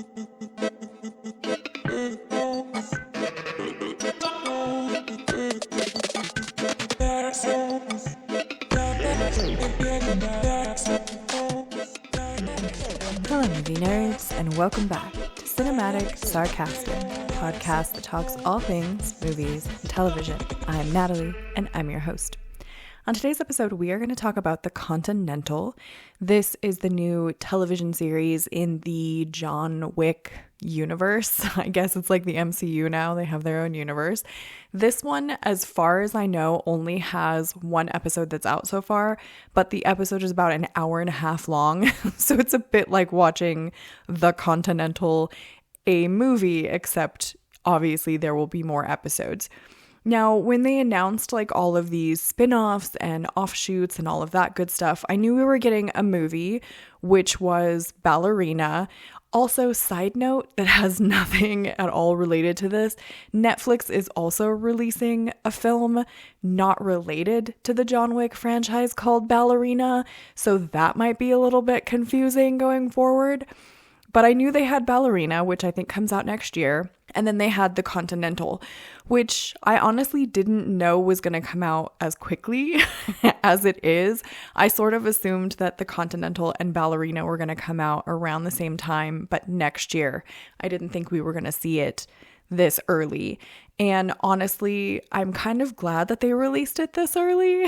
Hello movie nerds, and welcome back to Cinematic Sarcastic, a podcast that talks all things movies and television. I'm Natalie, and I'm your host. On today's episode, we are going to talk about The Continental. This is the new television series in the John Wick universe. I guess it's like the MCU now. They have their own universe. This one, as far as I know, only has one episode that's out so far, but the episode is about an hour and a half long. So it's a bit like watching The Continental, a movie, except obviously there will be more episodes. Now, when they announced like all of these spin-offs and offshoots and all of that good stuff, I knew we were getting a movie, which was Ballerina. Also, side note that has nothing at all related to this, Netflix is also releasing a film not related to the John Wick franchise called Ballerina, so that might be a little bit confusing going forward. But I knew they had Ballerina, which I think comes out next year. And then they had The Continental, which I honestly didn't know was going to come out as quickly as it is. I sort of assumed that The Continental and Ballerina were going to come out around the same time, but next year. I didn't think we were going to see it this early. And honestly, I'm kind of glad that they released it this early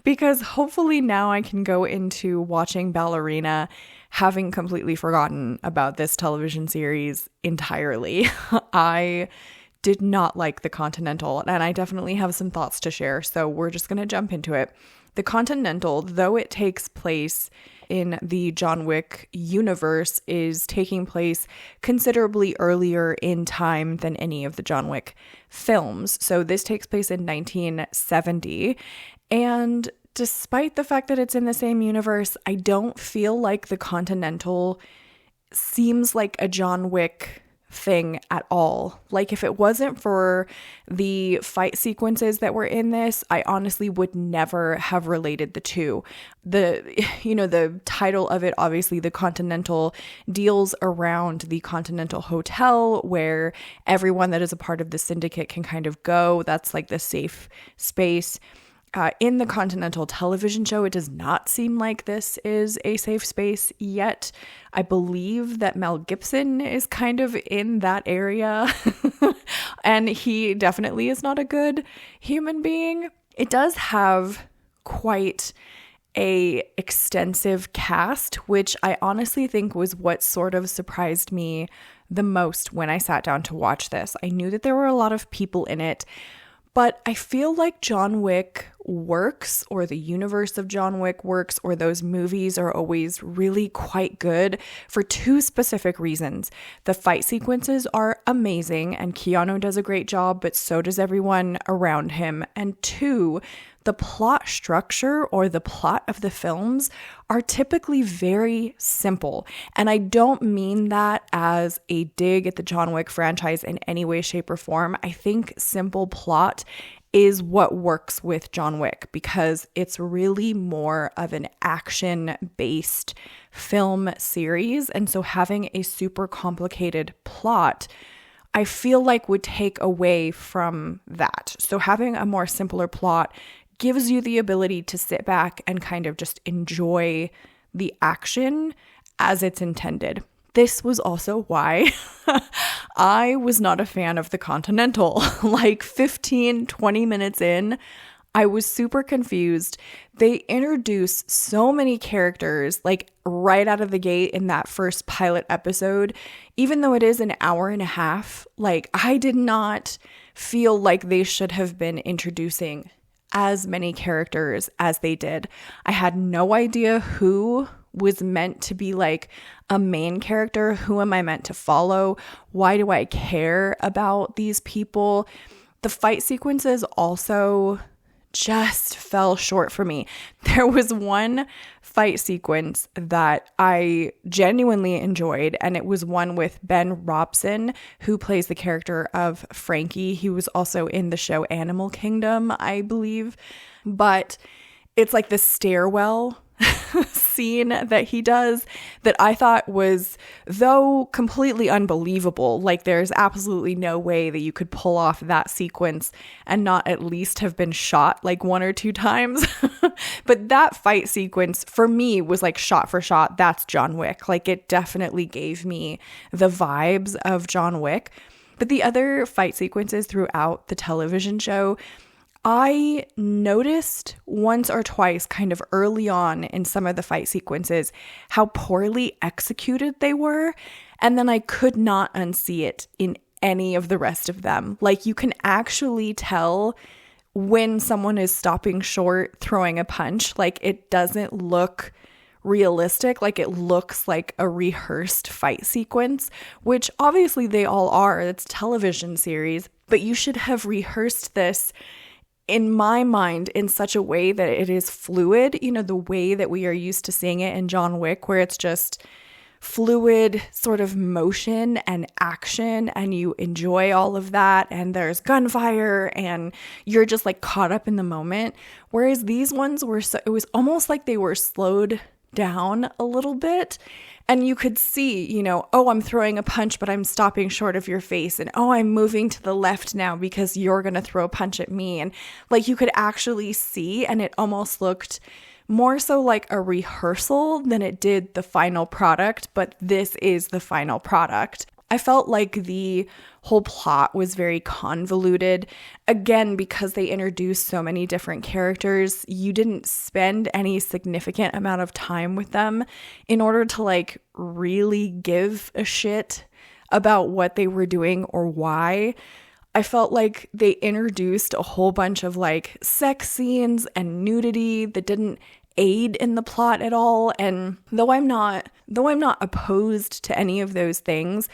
because hopefully now I can go into watching Ballerina having completely forgotten about this television series entirely. I did not like The Continental, and I definitely have some thoughts to share, so we're just going to jump into it. The Continental, though it takes place in the John Wick universe, is taking place considerably earlier in time than any of the John Wick films. So this takes place in 1970, and despite the fact that it's in the same universe, I don't feel like The Continental seems like a John Wick thing at all. Like, if it wasn't for the fight sequences that were in this, I honestly would never have related the two. The title of it, obviously, The Continental, deals around the Continental Hotel where everyone that is a part of the syndicate can kind of go. That's like the safe space. In the Continental television show, it does not seem like this is a safe space yet. I believe that Mel Gibson is kind of in that area, and he definitely is not a good human being. It does have quite a extensive cast, which I honestly think was what sort of surprised me the most when I sat down to watch this. I knew that there were a lot of people in it, but I feel like John Wick works, or the universe of John Wick works, or those movies are always really quite good for two specific reasons. The fight sequences are amazing, and Keanu does a great job, but so does everyone around him. And two, the plot structure or the plot of the films are typically very simple. And I don't mean that as a dig at the John Wick franchise in any way, shape, or form. I think simple plot is what works with John Wick because it's really more of an action-based film series. And so having a super complicated plot, I feel like would take away from that. So having a more simpler plot gives you the ability to sit back and kind of just enjoy the action as it's intended. This was also why I was not a fan of The Continental. Like 15, 20 minutes in, I was super confused. They introduce so many characters, like right out of the gate in that first pilot episode. Even though it is an hour and a half, like I did not feel like they should have been introducing as many characters as they did. I had no idea who was meant to be like a main character. Who am I meant to follow? Why do I care about these people? The fight sequences also just fell short for me. There was one fight sequence that I genuinely enjoyed, and it was one with Ben Robson, who plays the character of Frankie. He was also in the show Animal Kingdom, I believe. But it's like the stairwell scene that he does that I thought was, though completely unbelievable, like there's absolutely no way that you could pull off that sequence and not at least have been shot like 1 or 2 times. But that fight sequence for me was like shot for shot, that's John Wick. Like it definitely gave me the vibes of John Wick. But the other fight sequences throughout the television show, I noticed once or twice kind of early on in some of the fight sequences how poorly executed they were, and then I could not unsee it in any of the rest of them. Like you can actually tell when someone is stopping short throwing a punch, like it doesn't look realistic, like it looks like a rehearsed fight sequence, which obviously they all are. It's a television series, but you should have rehearsed this in my mind in such a way that it is fluid, you know, the way that we are used to seeing it in John Wick, where it's just fluid sort of motion and action, and you enjoy all of that, and there's gunfire and you're just like caught up in the moment. Whereas these ones were it was almost like they were slowed down a little bit, and you could see, you know, oh, I'm throwing a punch, but I'm stopping short of your face. And oh, I'm moving to the left now because you're going to throw a punch at me. And like you could actually see, and it almost looked more so like a rehearsal than it did the final product. But this is the final product. I felt like the whole plot was very convoluted. Again, because they introduced so many different characters, you didn't spend any significant amount of time with them in order to like really give a shit about what they were doing or why. I felt like they introduced a whole bunch of like sex scenes and nudity that didn't aid in the plot at all. And though I'm not opposed to any of those things,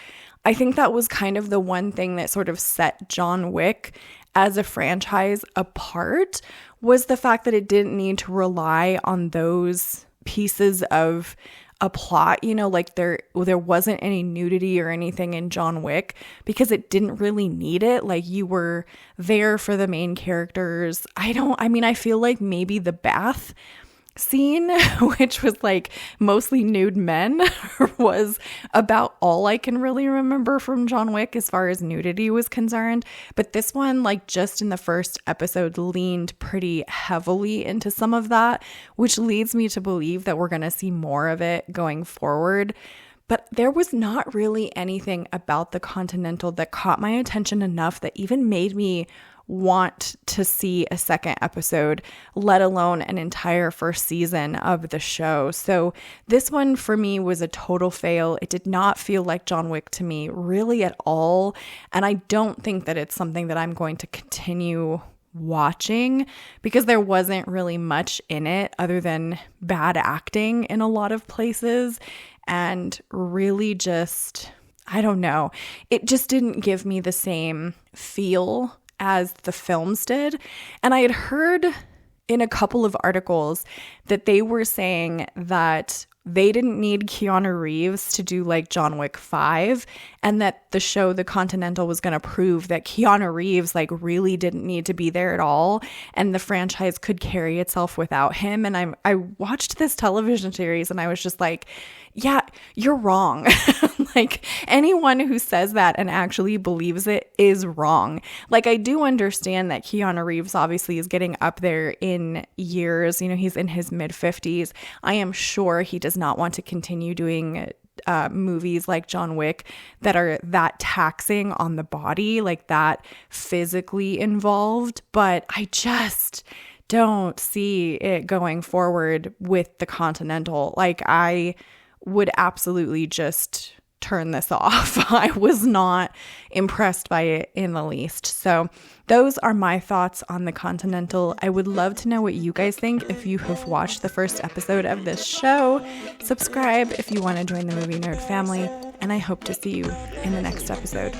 I think that was kind of the one thing that sort of set John Wick as a franchise apart, was the fact that it didn't need to rely on those pieces of a plot, you know, like there wasn't any nudity or anything in John Wick because it didn't really need it. Like you were there for the main characters. I feel like maybe the bath scene, which was like mostly nude men, was about all I can really remember from John Wick as far as nudity was concerned. But this one, like just in the first episode, leaned pretty heavily into some of that, which leads me to believe that we're going to see more of it going forward. But there was not really anything about the Continental that caught my attention enough that even made me want to see a second episode, let alone an entire first season of the show. So this one for me was a total fail. It did not feel like John Wick to me really at all. And I don't think that it's something that I'm going to continue watching because there wasn't really much in it other than bad acting in a lot of places and really just, I don't know, it just didn't give me the same feel as the films did. And I had heard in a couple of articles that they were saying that they didn't need Keanu Reeves to do like John Wick 5, and that the show The Continental was going to prove that Keanu Reeves like really didn't need to be there at all, and the franchise could carry itself without him. And I watched this television series and I was just like, yeah, you're wrong. Like anyone who says that and actually believes it is wrong. Like I do understand that Keanu Reeves obviously is getting up there in years. You know, he's in his mid-50s. I am sure he does not want to continue doing movies like John Wick that are that taxing on the body, like that physically involved. But I just don't see it going forward with the Continental. Like I would absolutely just turn this off. I was not impressed by it in the least. So those are my thoughts on the Continental. I would love to know what you guys think if you have watched the first episode of this show. Subscribe if you want to join the Movie Nerd family, and I hope to see you in the next episode.